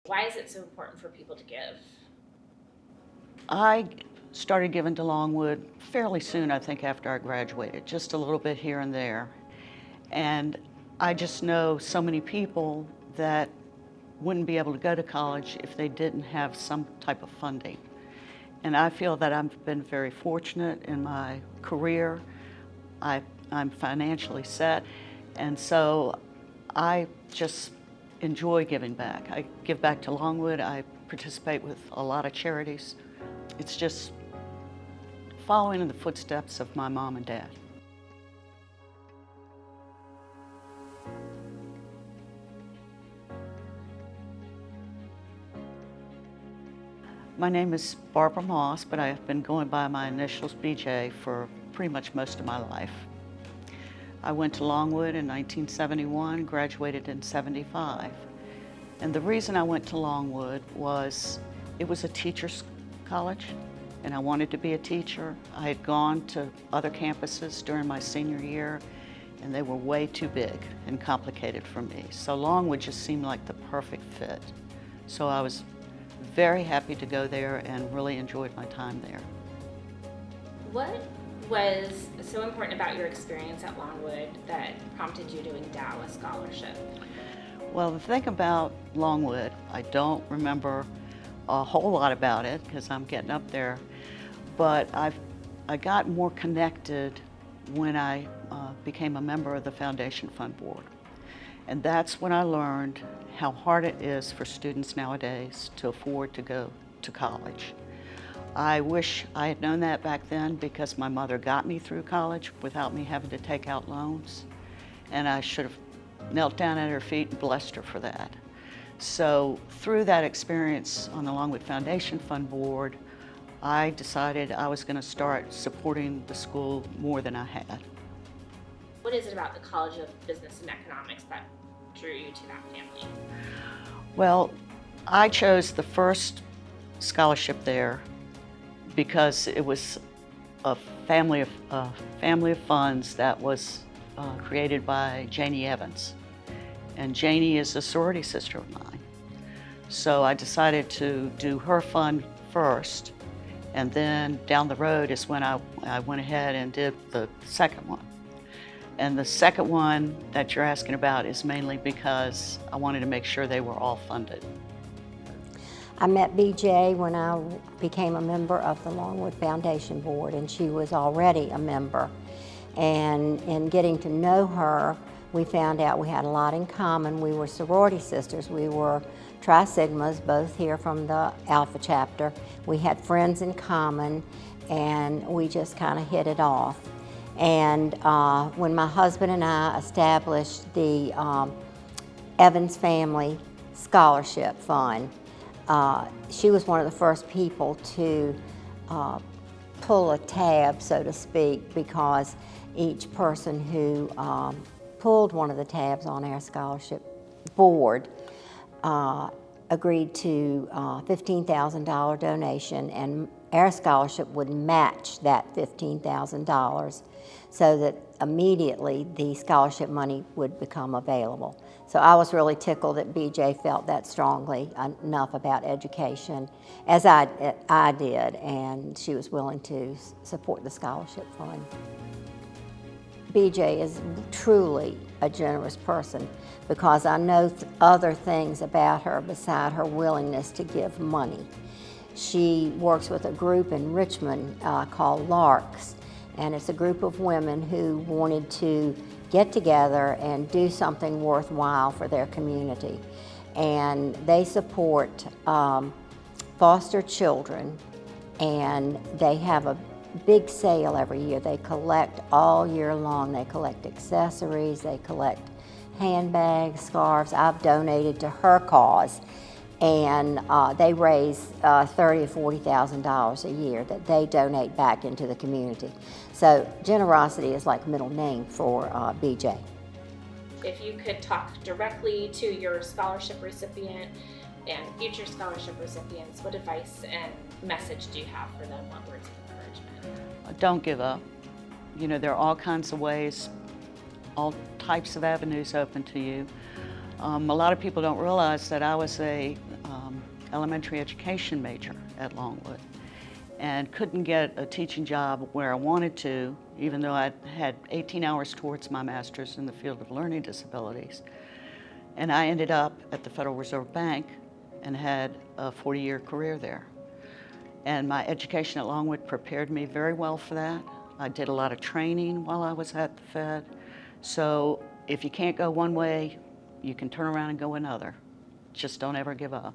Why is it so important for people to give? I started giving to Longwood fairly soon, I think, after I graduated, just a little bit here and there. And I just know so many people that wouldn't be able to go to college if they didn't have some type of funding. And I feel that I've been very fortunate in my career. I'm financially set, and so I just enjoy giving back. I give back to Longwood. I participate with a lot of charities. It's just following in the footsteps of my mom and dad. My name is Barbara Moss, but I have been going by my initials BJ for pretty much most of my life. I went to Longwood in 1971, graduated in 75. And the reason I went to Longwood was it was a teacher's college, and I wanted to be a teacher. I had gone to other campuses during my senior year, and they were way too big and complicated for me. So Longwood just seemed like the perfect fit. So I was very happy to go there and really enjoyed my time there. What was so important about your experience at Longwood that prompted you to endow a scholarship? Well, the thing about Longwood, I don't remember a whole lot about it because I'm getting up there, but I got more connected when I became a member of the Foundation Fund Board. And that's when I learned how hard it is for students nowadays to afford to go to college. I wish I had known that back then because my mother got me through college without me having to take out loans, and I should have knelt down at her feet and blessed her for that. So through that experience on the Longwood Foundation Fund Board, I decided I was going to start supporting the school more than I had. What is it about the College of Business and Economics that drew you to that family? Well, I chose the first scholarship there because it was a family of funds that was created by Janie Evans. And Janie is a sorority sister of mine. So I decided to do her fund first, and then down the road is when I went ahead and did the second one. And the second one that you're asking about is mainly because I wanted to make sure they were all funded. I met BJ when I became a member of the Longwood Foundation Board, and she was already a member. And in getting to know her, we found out we had a lot in common. We were sorority sisters. We were Tri Sigmas, both here from the Alpha chapter. We had friends in common, and we just kind of hit it off. And when my husband and I established the Evans Family Scholarship Fund, she was one of the first people to pull a tab, so to speak, because each person who pulled one of the tabs on our scholarship board agreed to a $15,000 donation, and our scholarship would match that $15,000 so that immediately the scholarship money would become available. So I was really tickled that BJ felt that strongly enough about education, as I did, and she was willing to support the scholarship fund. BJ is truly a generous person because I know other things about her beside her willingness to give money. She works with a group in Richmond called Larks, and it's a group of women who wanted to get together and do something worthwhile for their community. And they support foster children, and they have a big sale every year. They collect all year long. They collect accessories, they collect handbags, scarves. I've donated to her cause, and they raise $30,000 or $40,000 a year that they donate back into the community. So generosity is like middle name for BJ. If you could talk directly to your scholarship recipient and future scholarship recipients, what advice and message do you have for them? What words of encouragement? Don't give up. You know, there are all kinds of ways, all types of avenues open to you. A lot of people don't realize that I was a elementary education major at Longwood and couldn't get a teaching job where I wanted to, even though I had 18 hours towards my master's in the field of learning disabilities. And I ended up at the Federal Reserve Bank and had a 40-year career there. And my education at Longwood prepared me very well for that. I did a lot of training while I was at the Fed. So if you can't go one way, you can turn around and go another. Just don't ever give up.